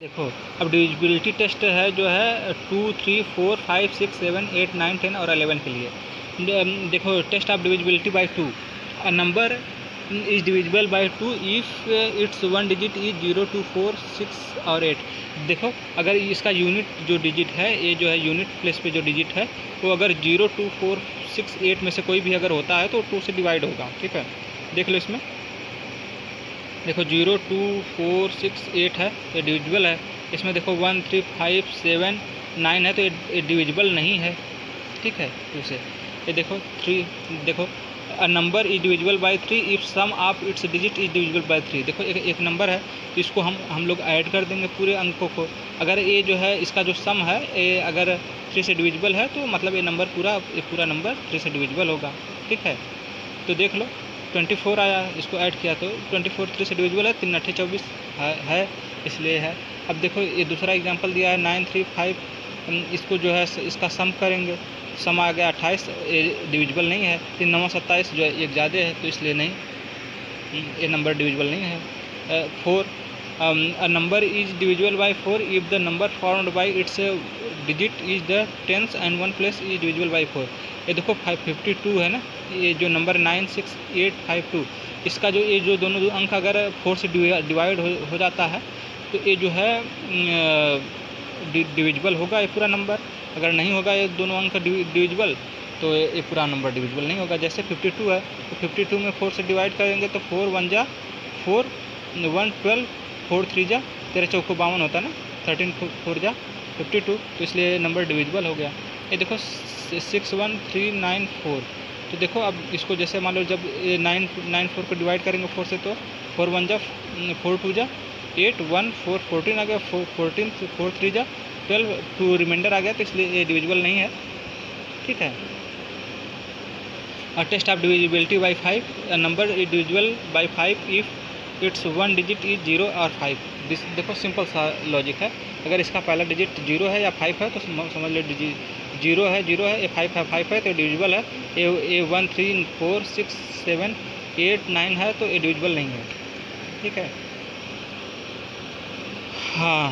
देखो, अब divisibility test है जो है 2, 3, 4, 5, 6, 7, 8, 9, 10 और 11 के लिए। देखो, test of divisibility by 2। A number is divisible by 2 if its one digit is 0, 2, 4, 6 और 8। देखो, अगर इसका यूनिट जो डिजिट है, ये जो है यूनिट प्लेस पे जो डिजिट है, वो अगर 0, 2, 4, 6, 8 में से कोई भी अगर होता है तो 2 से डिवाइड होगा। ठीक है, देख लो इसमें। देखो 0, 2, 4, 6, 8 है, ये डिविजिबल है। इसमें देखो 1, 3, 5, 7, 9 है, तो ये डिविजिबल नहीं है। ठीक है, 2 से। ये देखो 3, देखो a number is divisible by 3 if sum of its digit is divisible by 3। देखो एक नंबर है, तो इसको हम लोग ऐड कर देंगे पूरे अंकों को। अगर ये जो है इसका जो सम है, ये अगर 3 से डिविजिबल है तो मतलब ये पूरा नंबर 3 से डिविजिबल होगा। ठीक है, तो देख लो 24 आया, इसको ऐड किया तो 24 3 से डिविजिबल है, 3 8 24 है, इसलिए है। अब देखो ये दूसरा एग्जांपल दिया है 9, 3, 5, इसको जो है इसका सम करेंगे, सम आ गया 28, ये डिविजिबल नहीं है। 3 9 27 जो है एक ज़्यादा है, तो इसलिए नहीं, ये नंबर डिविजिबल नहीं है। 4, a number is divisible by 4 if the number formed by its digit is the tens and one place is divisible by 4। ये देखो 52 है ना, ये जो नंबर 96852, इसका जो ये जो दोनों अंक अगर 4 से डिवाइड हो जाता है तो ये जो है डिविजिबल होगा ये पूरा नंबर। अगर नहीं होगा ये दोनों अंक डिविजिबल, तो ये पूरा नंबर डिविजिबल नहीं होगा। जैसे 52 है, तो 52 में 4 से डिवाइड करेंगे तो 4 1 जा 4, 1 12, 4 3 जा 13 चौको 52 होता है ना, 13 4 जा 52, तो इसलिए नंबर डिविजिबल हो गया। ये देखो 6 1 3 9 4, तो देखो अब इसको जैसे मान लो जब 9 4 को डिवाइड करेंगे 4 से, तो 4 1 जा 4 2 जा 8, 1 4 14 आ गया, 14 4 3 जा 12, 2 रिमाइंडर आ गया, तो इसलिए ये डिविजिबल नहीं है। ठीक है, test of divisibility by 5, number is divisible by 5 if its one digit is 0 और 5। देखो सिंपल सा लॉजिक है, अगर इसका पहला डिजिट 0 है या 5 है तो समझ लो 0 है, ये 5 है तो डिविजिबल है। ए 1 3 4 6 7 8 9 है, तो ये डिविजिबल नहीं है। ठीक है, हाँ,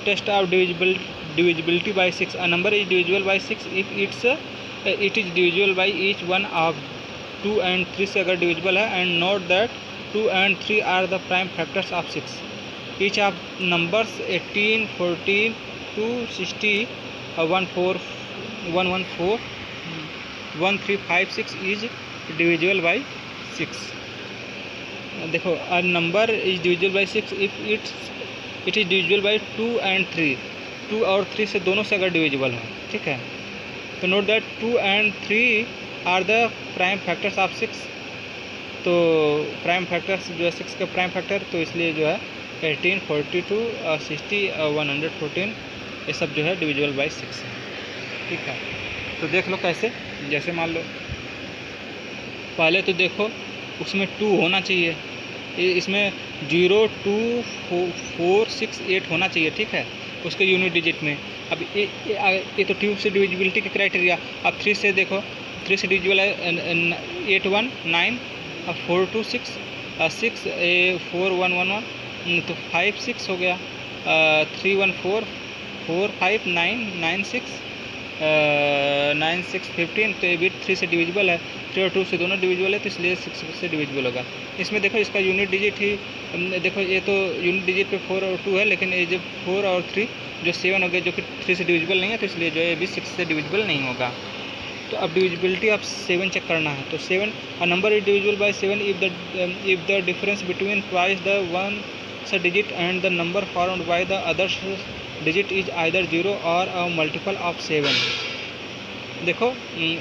test of divisibility by 6, a number is divisible by 6 if it is divisible by each one of 2 and 3 से अगर डिविजिबल है, and note that 2 and 3 are the prime factors of 6। Each of numbers 18, 14, 2, 60, 14, 114, 1356 is divisible by 6। देखो, a number is divisible by 6 if it is divisible by 2 and 3, 2 और 3 से दोनों से अगर डिविजिबल है। ठीक है, तो note that 2 and 3 are the prime factors of 6। तो प्राइम फैक्टर्स जो है 6 के प्राइम फैक्टर, तो इसलिए जो है 18, 42, 60, 114, ये सब जो है डिविजिबल बाई 6 है। ठीक है, तो देख लो कैसे, जैसे मान लो पहले तो देखो उसमें 2 होना चाहिए, इसमें 0, 2, 4, 6, 8 होना चाहिए। ठीक है, उसके यूनिट डिजिट में। अब ये तो 2 से डिविजिबिलिटी के क्राइटेरिया। अब 3 से देखो, 3 से डिविजिबल है 8 1 9, 4 2 6, 6 4 1 1 1, तो 5 6 हो गया, 3 1 4 4 5 9 9 6, 9 6 15, तो ये भी 3 से डिविजिबल है। 3 और 2 से दोनों डिविजिबल है, तो इसलिए 6 से डिविजिबल होगा। इसमें देखो इसका यूनिट डिजिट ही, देखो ये तो यूनिट डिजिट पे 4 और 2 है, लेकिन ये जब 4 और 3 जो 7 हो गया, जो कि 3 से डिविजिबल नहीं है, तो इसलिए जो है ये भी 6 से डिविजिबल नहीं होगा। तो अब डिविजिबिलिटी आप 7 चेक करना है, तो 7, अ number is divisible bye 7 if the difference between twice the one digit and the number formed by the other digit is either 0 और अ मल्टीपल ऑफ 7। देखो,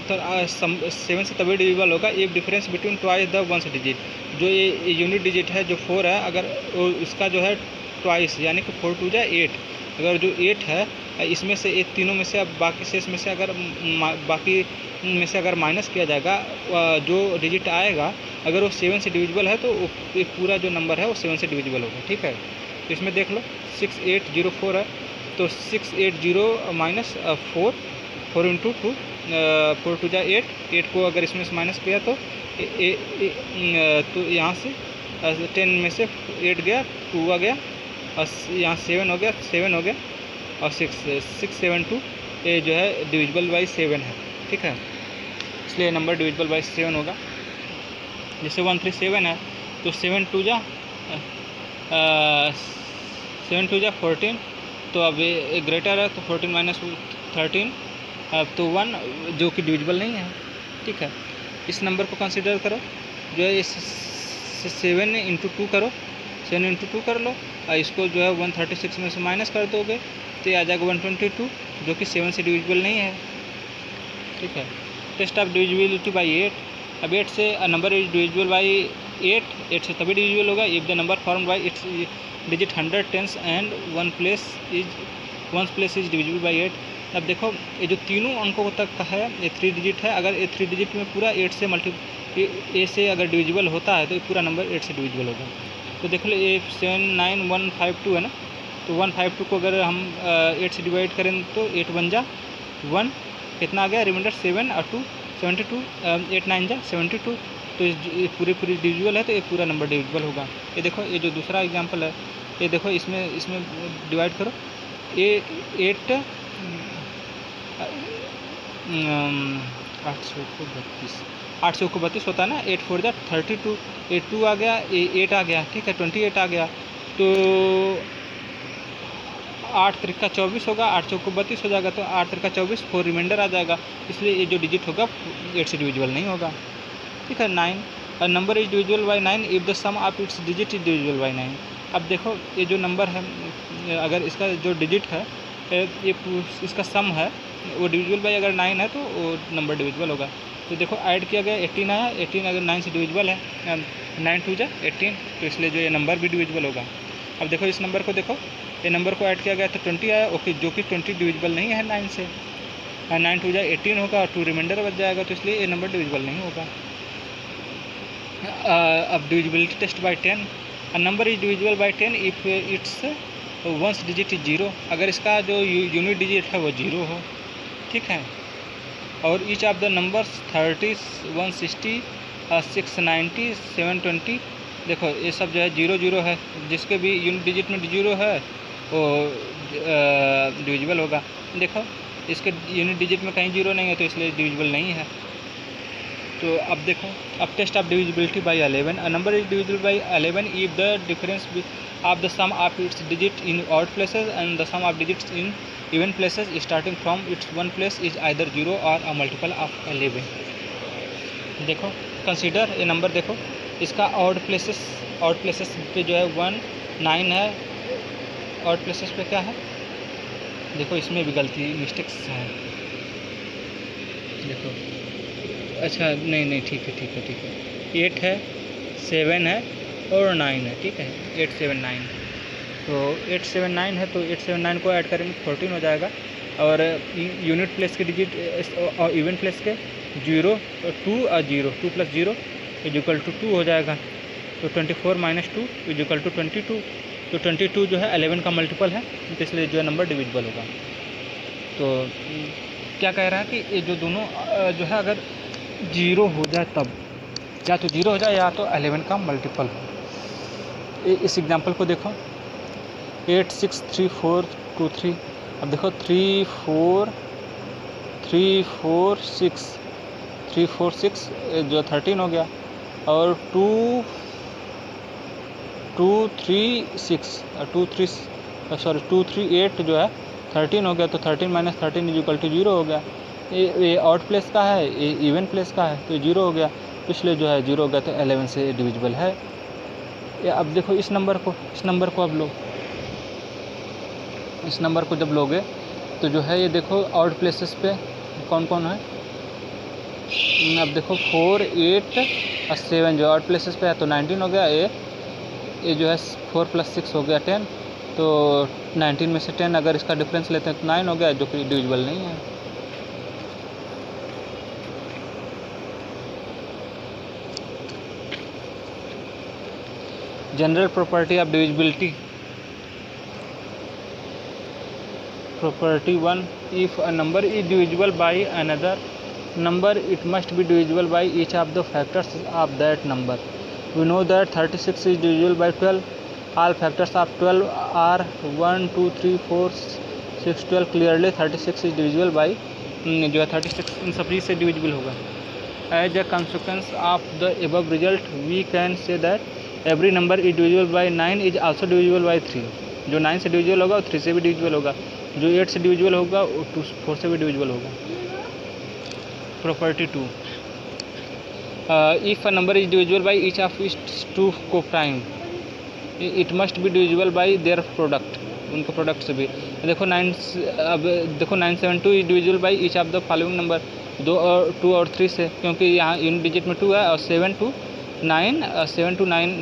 तो 7 से तभी डिविजिबल होगा if difference between twice the one digit. जो ये unit digit है जो 4 है, अगर इसका जो है ट्वाइस यानी कि 4 2 जा 8, अगर जो 8 है इसमें से ये तीनों में से, अब बाकी शेष में से अगर बाकी में से अगर माइनस किया जाएगा, जो डिजिट आएगा अगर वो 7 से डिविजिबल है, तो ये पूरा जो नंबर है वो 7 से डिविजिबल होगा। ठीक है, तो इसमें देख लो 6804 है, तो 680 माइनस 4, 4 इंटू 2, 4 2 जा 8 को अगर इसमें से माइनस किया तो यहाँ से 10 में से 8 गया, 2 आ गया, और यहाँ 7 हो गया, 7 हो गया, और 6 7 2, ये जो है डिविजिबल बाई 7 है, ठीक है। इसलिए नंबर डिविजिबल बाई 7 होगा। जैसे 137 है तो 7 2 जा 14, तो अब ये ग्रेटर है तो 14 माइनस 13, अब तो 1 जो कि डिविजिबल नहीं है, ठीक है। इस नंबर को कंसिडर करो, जो है इस 7 इंटू 2 करो, 7 इंटू 2 कर लो, और इसको जो है 136 में से माइनस कर दोगे तो ये आ जाएगा 122, जो कि 7 से डिविजिबल नहीं है, ठीक है। Test of divisibility by 8। अब 8 से नंबर इज डिविजिबल बाई 8 से तभी डिविजिबल होगा if the number form by its digit 100 tens and one place is divisible by 8। अब देखो ये जो तीनों अंकों तक का है ये 3 डिजिट है, अगर ये 3 डिजिट में पूरा 8 से ए से अगर डिविजिबल होता है तो ये पूरा नंबर 8 से डिविजिबल होगा। तो देख लो ये 79152 है ना, तो 152 को अगर हम 8 से डिवाइड करें तो 8 1 जा 1, कितना आ गया रिमाइंडर 7 और 2 72, 8 9 जा 72, तो ये पूरी डिविजिबल है तो ये पूरा नंबर डिविजिबल होगा। ये देखो ये जो दूसरा एग्जांपल है, ये देखो इसमें डिवाइड करो, ये 800 को 32 होता है ना, 8 4 जा 32, 2 आ गया, 8 आ गया, ठीक है, 28 आ गया, तो 8 3 का 24 होगा, 8 चौको 32 हो जाएगा, तो 8 3 का 24, 4 रिमाइंडर आ जाएगा, इसलिए ये जो डिजिट होगा 8 से डिविजिबल नहीं होगा, ठीक है। 9 a number is divisible by 9 if the sum of its digit is divisible by 9। अब देखो ये जो नंबर है, अगर इसका जो डिजिट है ये इसका सम है वो डिविजिबल बाई अगर 9 है तो वो नंबर डिविजिबल होगा। तो देखो ऐड किया गया 18 आया, 18 अगर 9 से डिविजिबल है, 9 2 जा 18, तो इसलिए जो ये नंबर भी डिविजिबल होगा। अब देखो इस नंबर को देखो, ये नंबर को ऐड किया गया तो 20 आया, ओके, जो कि 20 डिविजिबल नहीं है 9 से, 9 2 जा 18 होगा और 2 रिमाइंडर बच जाएगा, तो इसलिए ये नंबर डिविजिबल नहीं होगा। अब divisibility test by 10। A number is divisible by 10 if its ones digit is 0, अगर इसका जो यूनिट डिजिट है वो 0 हो, ठीक है। और ईच ऑफ द नंबर्स 30 160 690 720, देखो ये सब जो है 0 0 है, जिसके भी यूनिट डिजिट में 0 है वो डिविजिबल होगा। देखो इसके यूनिट डिजिट में कहीं 0 नहीं है तो इसलिए डिविजिबल नहीं है। तो अब देखो, अब test of divisibility by 11। A number is divisible by 11 if the difference of the sum of its digit in odd places and the sum of digits in even places starting from its one place is either 0 और a multiple of 11। देखो consider ये number, देखो इसका odd places पे जो है 1 9 है, odd places पे क्या है, देखो इसमें भी गलती मिस्टेक्स हैं, देखो अच्छा नहीं ठीक है 8 है 7 है और 9 है, ठीक है, 8 7 9, तो 8 7 9 है तो 8 7 9 को ऐड करेंगे 14 हो जाएगा, और यूनिट प्लेस के डिजिट और इवेंट प्लेस के 0 2 और 0 2 + 0 इक्वल टू 2 हो जाएगा, तो 24 - 2 इक्वल टू 22, तो 22 जो है 11 का मल्टीपल है, तो इसलिए जो है नंबर डिविजिबल होगा। तो क्या कह रहा है कि ये जो दोनों जो है अगर 0 हो जाए तब, या तो 0 हो जाए या तो 11 का मल्टीपल हो। इस एग्जांपल को देखो 8 6 3 4 2 3, अब देखो 3 4 6 जो 13 हो गया, और 2 3 6 2 3 8 जो है 13 हो गया, तो 13 - 13 इक्वल टू 0 हो गया। ये ऑड प्लेस का है, ये इवन प्लेस का है, तो 0 हो गया, तो इसलिए जो है 0 हो गया, तो 11 से डिविजिबल है। या अब देखो इस नंबर को अब लो, इस नंबर को जब लोगे तो जो है ये देखो ऑड प्लेसेस पे कौन कौन है, अब देखो 4 8 और 7 जो ऑड प्लेसेस पे है, तो 19 हो गया, ये जो है 4 + 6 हो गया 10, तो 19 में से 10 अगर इसका डिफरेंस लेते हैं तो 9 हो गया, जो कि डिविजिबल नहीं है। General property of divisibility. Property 1, if a number is divisible by another number it must be divisible by each of the factors of that number. We know that 36 is divisible by 12. All factors of 12 are 1, 2, 3, 4, 6, 12. Clearly 36 is divisible by जो है 36 इन सभी से divisible होगा. As a consequence of the above result, we can say that every number is divisible by 9 is also divisible by 3. जो 9 से divisible होगा वो 3 से भी डिविजिबल होगा. जो 8 से डिविजिबल होगा वो 4 से भी डिविजिबल होगा. Property 2. If a number is divisible by each of its two co-prime, it must be divisible by their product. उनके प्रोडक्ट से भी देखो 972 is divisible by each of the following number. 2 और 3 से, क्योंकि यहाँ यूनिट डिजिट में 2 है और 7 to 9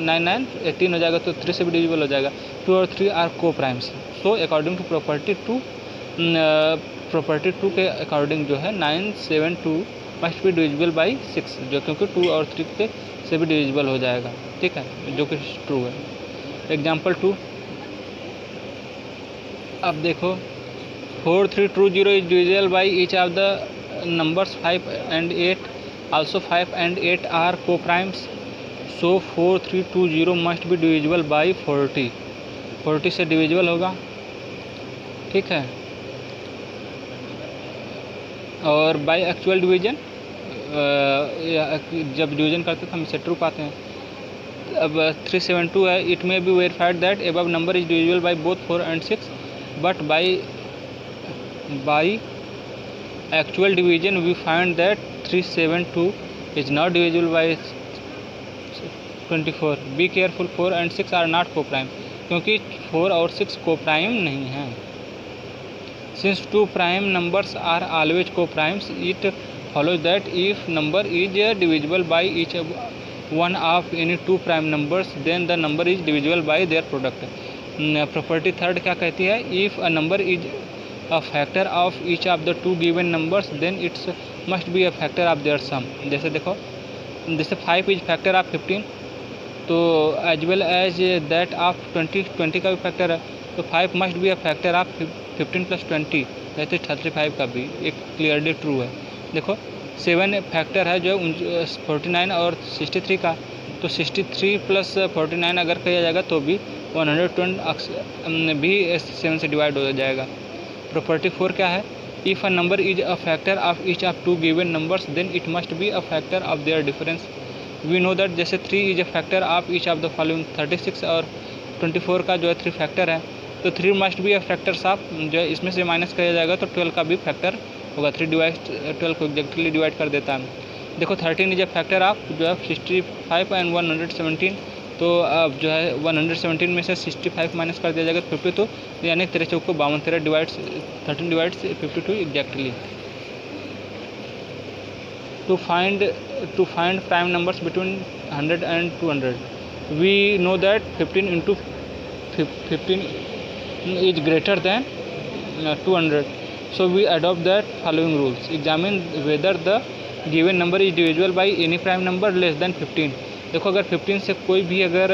99 18 हो जाएगा तो 3 से भी डिविजिबल हो जाएगा. 2 और 3 are coprimes. So according to property 2 के अकॉर्डिंग जो है 972 मस्ट बी डिविजिबल बाई 6, जो क्योंकि 2 और 3 के से भी डिविजिबल हो जाएगा. ठीक है, जो कि ट्रू है. एग्जाम्पल 2 अब देखो 4320 is divisible by each of the numbers 5 and 8. Also 5 and 8 are co-primes. So 4320 must be divisible by 40. 40 से डिविजिबल होगा. ठीक है. और बाई एक्चुअल डिवीजन जब डिवीजन करते तो हम इसे ट्रू पाते हैं. अब 372 है. It may be verified that above number is divisible by both 4 and 6, but by actual division we find that 372 is not divisible by 24. Be careful, 4 and 6 are not co-prime, क्योंकि 4 और 6 co-prime नहीं हैं. Since two prime numbers are always co-primes, it follows that if number is divisible by each one of any two prime numbers, then the number is divisible by their product. Property third क्या कहती है? If a number is a factor of each of the two given numbers then it's must be a factor of their sum. जैसे देखो, जैसे 5 is factor of 15, तो as well as that of 20 का भी factor है, तो 5 must be a factor of 15 + 20, जैसे 35 का भी. एक क्लियरली ट्रू है. देखो 7 फैक्टर है जो 49 और 63 का, तो 63 + 49 अगर किया जाएगा तो भी 120 भी 7 से डिवाइड हो जाएगा. प्रॉपर्टी 4 क्या है? If a number is a factor of each of two given numbers then it must be a factor of their difference. We know that जैसे 3 is a factor of each of the following. 36 और 24 का जो है 3 factor है, तो 3 must be a factors of, जो है इसमें से माइनस किया जाएगा तो 12 का भी फैक्टर होगा. 3 12 को एग्जैक्टली डिवाइड कर देता है. देखो 13 इज अ फैक्टर ऑफ जो है 65 and 117, तो अब जो है 117 में से 65 माइनस कर दिया जाएगा 52, यानी 13 चौक को 52, 13 divides 52 exactly. To find prime numbers between 100 and 200, we know that 15 into 15 is greater than 200. So we adopt that following rules. Examine whether the given number is divisible by any prime number less than 15. देखो अगर 15 से कोई भी अगर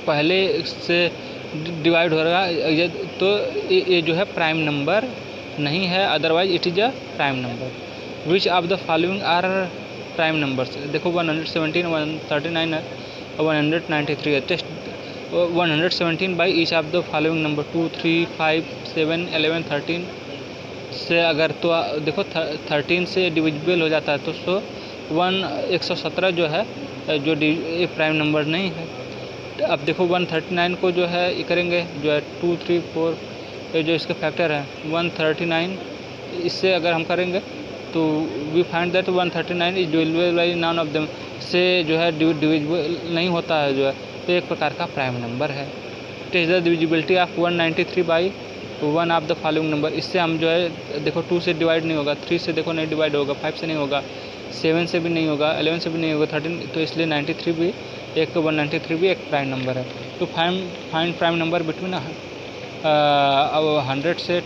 पहले से divide हो रहा है तो ये जो है प्राइम नंबर नहीं है, otherwise it is a prime number. Which of the following are prime numbers? देखो 117, 139 है और 193 है. Test 117 by each of the following number 2, 3, 5, 7, 11, 13 से अगर तो देखो 13 से डिविजिबल हो जाता है, तो 117 जो है जो एक प्राइम नंबर नहीं है. अब देखो 139 को जो है ये करेंगे, जो है 2, 3, 4 जो इसके फैक्टर है 139, इससे अगर हम करेंगे तो we find that 139 is divisible by none of them. से जो है डिविजिबल नहीं होता है, जो है तो एक प्रकार का प्राइम नंबर है. Test the divisibility of 193 by one of the following number. इससे हम जो है देखो 2 से डिवाइड नहीं होगा, 3 से देखो नहीं डिवाइड होगा, 5 से नहीं होगा, 7 से भी नहीं होगा, 11 से भी नहीं होगा, 13, तो इसलिए 93 भी 193 भी एक प्राइम नंबर है. तो फाइंड प्राइम नंबर बिटवीन 100 से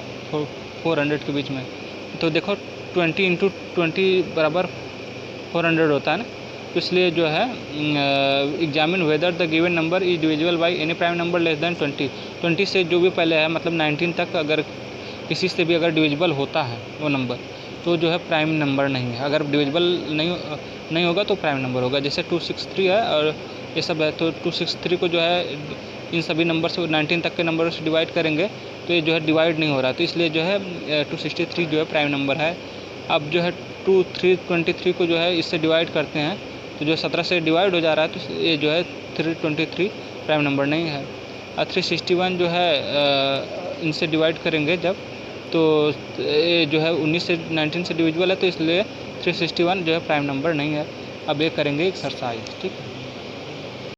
400 के बीच में. तो देखो 20 × 20 बराबर 400 होता है ना, तो इसलिए जो है examine whether the given number is divisible by any prime number less than 20. 20 से जो भी पहले है मतलब 19 तक अगर किसी से भी अगर डिविजिबल होता है वो नंबर, तो जो है प्राइम नंबर नहीं है। अगर डिविजिबल नहीं होगा तो प्राइम नंबर होगा। जैसे 263 है और ये सब है, तो 263 को जो है इन सभी नंबर से 19 तक के नंबर से डिवाइड करेंगे तो ये जो है डिवाइड नहीं हो रहा, तो इसलिए जो है 263 जो है प्राइम नंबर है। अब जो है 323 को जो है इससे डिवाइड करते हैं तो जो 17 से डिवाइड हो जा रहा है, तो ये जो है 323 प्राइम नंबर नहीं है। और 361 जो है इनसे डिवाइड करेंगे जब, तो ये जो है 19 से डिविजिबल है, तो इसलिए 361 जो है प्राइम नंबर नहीं है। अब ये करेंगे एक्सरसाइज, ठीक है।